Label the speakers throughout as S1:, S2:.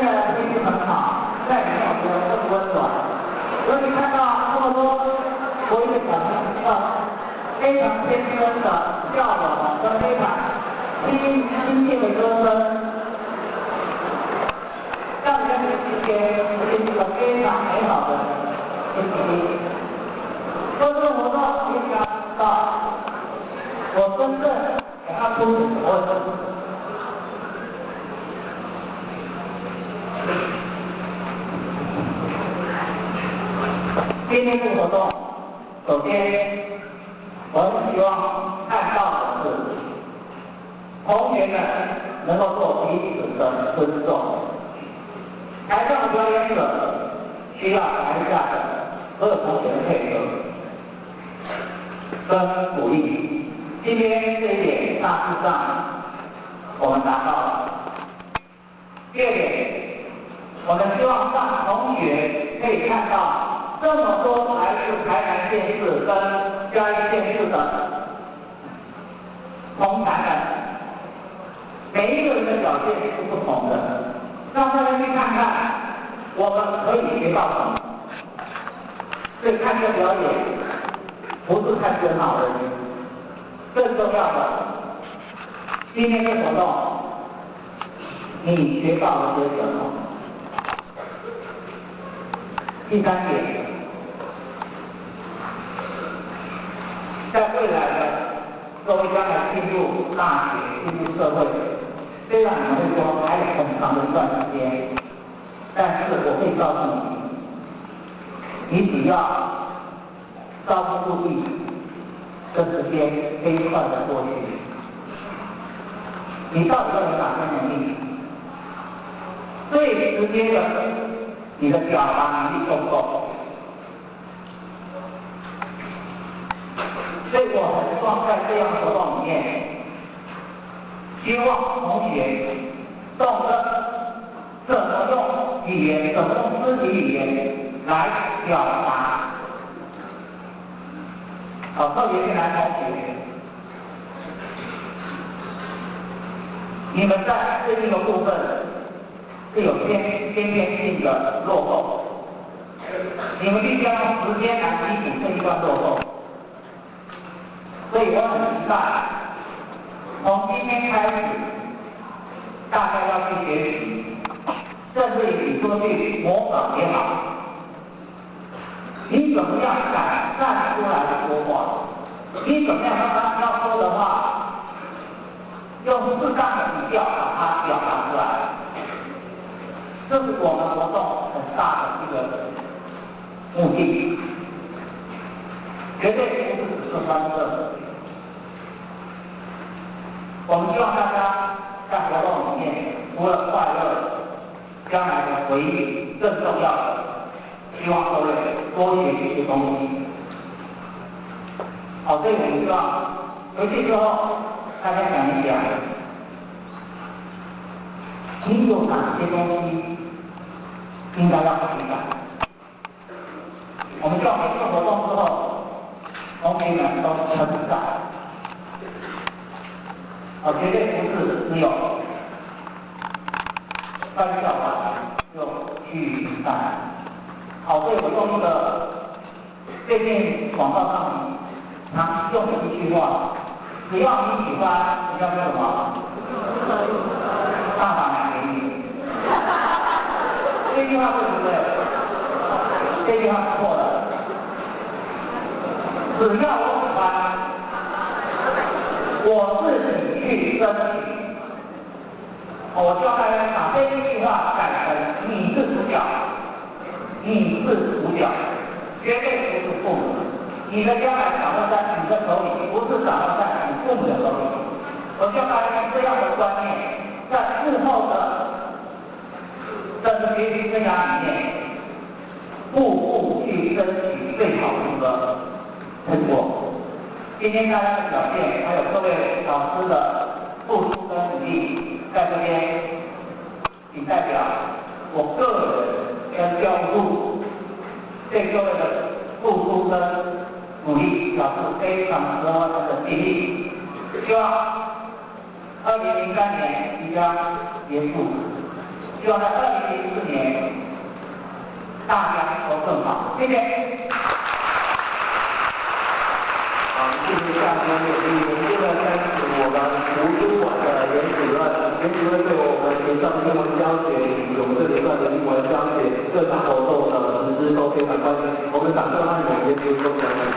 S1: 在的天气很好，在里面我觉得更温暖。所以看到这么多国语小朋友非常天真的笑容跟非常亲切的歌声，让人之间是一个非常美好的天气。做这个活动，你想到我真正想要出什么问题？今天这个活动，首先我很希望看到的是同学们能够做彼此的尊重。台上的表演者需要台下的所有同学的配合跟鼓励。今天这一点大致上我们达到了。第二点，我们希望让同学可以看到这么多来自台南县市跟嘉义县市的同台人，每一个人的表现是不同的，让大家去看看我们可以学到什么。所以看这表演不是看热闹而已，更重要的，今天的活动你学到了些什么？第三点，在未来的各位将来进入大学、进入社会，虽然你们会说还有很长的一段时间，但是我可以告诉你，你只要稍不注意，这时间飞快的过去，你到底要有哪些能力？最直接的，你的表达能力够不够？所以我很希望在这样的活动里面，希望同学懂得怎么用语言，怎么用肢体语言来表达。特别是男同学，你们在这一个部分是有先天性的落后，你们必须要用时间来弥补这一段落后。所以我很期待，从今天开始，大家要去学习，甚至于说去模仿也好，你怎么样展现出来的说话，你怎么样让他要说的话，用适当的语调把它表达出来，这是我们活动很大的一个目的，绝对不是只是欢乐。我们希望大家在活动里面，除了快乐，将来的回忆更重要的，希望各位多学习一些东西。所以我们希望回去之后，大家想一想，你有哪些东西应该要学的？我们希望每次活动之后，同学们都成长。绝对不是只有翻笑话就去看。所以我用一个最近广告上常用的一句话：只要你喜欢，你要说什么？大把买给你。这句话对不对？这句话是错的。只要我喜欢，我自己去争取。我希望大家把这一句话改成：你是主角，你是主角，绝对不是父母。你的将来掌握在你的手里，不是掌握在你父母的手里。我希望大家用这样的观念，在日后的整个学习生涯里面，步步去争取最好的一个成果。今天大家的表现，还有各位老师的付出跟努力，在这边仅代表我个人跟教育部对各位的付出跟努力表示非常多的敬意。希望2003年即将结束，希望在2004年大家都更好。谢谢。
S2: 好，谢谢大家的鼓励。我们现在开始我们图书馆的原主任，原主任对我们学校的英文教学以及我们这个段的英文教学各项活动的实施都非常关心。我们掌声欢迎原主任讲解。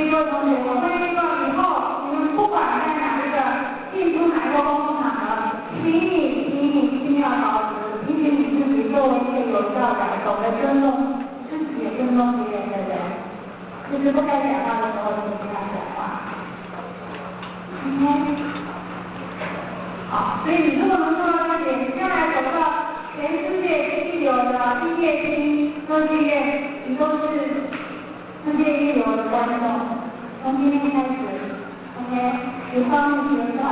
S3: 以各位同学，我会希望以后你们不管在哪一个进出哪个公共场合，请你一定要保持提醒你自己作为一个有教养、懂得尊重自己、也尊重别人的人，就是不该讲话的时候，你不要讲话。好，所以你如果能做到这点，将来走到全世界一流的音乐厅、歌剧院，你都是世界一流的观众。从今天开始 ，OK， 有方面学到，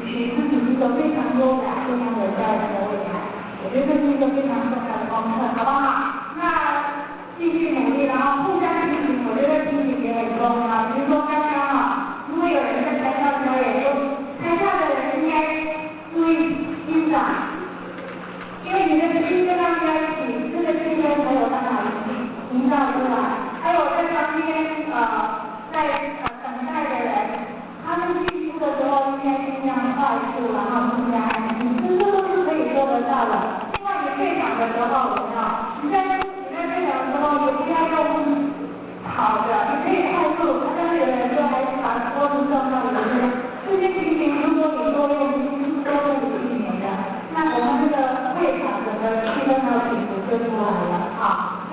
S3: 取自己一个非常优雅、非常有教养的未来。我觉得这是一个非常重要的功课，好不好？那继续努力，然后互相提醒，我觉得提醒也很重要。比如说刚刚如果有人在台上表演，台下的人应该注意欣赏，因为你的心跟他们在一起，这个气氛才有办法营造出来。还有在旁边在等待的人，他们进出的时候应该尽量快速，然后更加安静，这都是可以做得到的。另外，你退场的时候，你在退场的时候，也不要用跑的，你可以快速。但是有人说还是把桌子撞到里面，这些情形如果你多用心，都会避免的。那我们这个会场整个气氛和品质就出来了啊。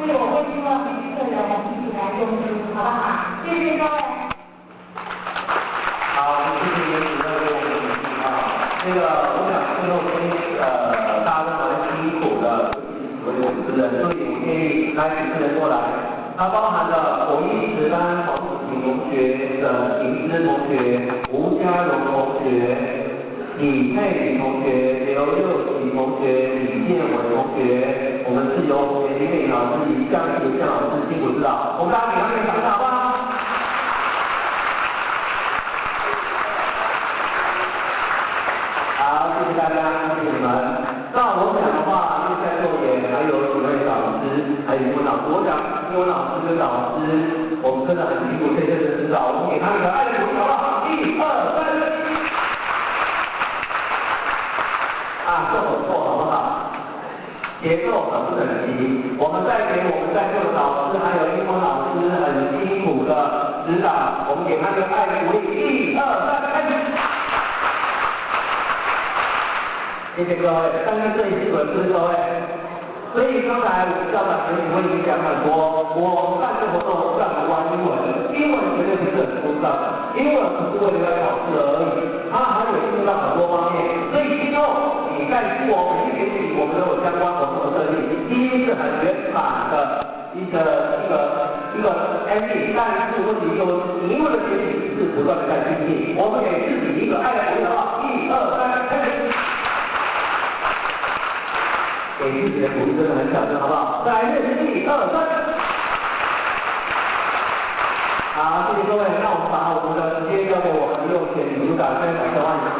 S3: 所以我会希望每一个人一起来用心，好不好？谢谢各位。
S2: 好，谢谢袁主任给我们的提醒啊。我想最后大家都蛮辛苦的，我有主持人，所以我建议来主持人过来。它包含了我13黄子晴同学、沈婷芝同学、吴家荣同学、李佩宇同学、刘佑启同学、李建伟同学，我们是由林美老师以江树向老师辛苦指导，我们大家给他们掌声好不好？好，谢谢大家，谢谢你们。那我讲的话，因为在座也还有几位老师，还有英文老师，我讲英文老师跟老师，我们真的很辛苦，可以认真指导，我们给他们一个爱的鼓励，好不好？1、2、3。做手错好不好？节奏很不整齐。我们再给我们在座的老师还有英文老师很辛苦的指导，我们给他一个爱的鼓励。1、2、3，开始。谢谢各位，但是这一次不是各位。所以刚才我们校长跟你们已经讲很多，我办这活动我讲不完英文，英文绝对不是很枯燥的，英文不是为了要考试而已，它还有应用到很多方面。所以今后你在做每一学期我们都有相关活动的设计，第一是很原版的一个 MD， 但是问题就是你英文的学习是不断的在精进，我们给自己一个爱的鼓励，好不好？1、2、3，开始。给自己的鼓励真的很小声，好不好？再来一次，1、2、3。好，谢谢各位。那我们把我们的时间交给我们右前女主管，非常感谢欢迎。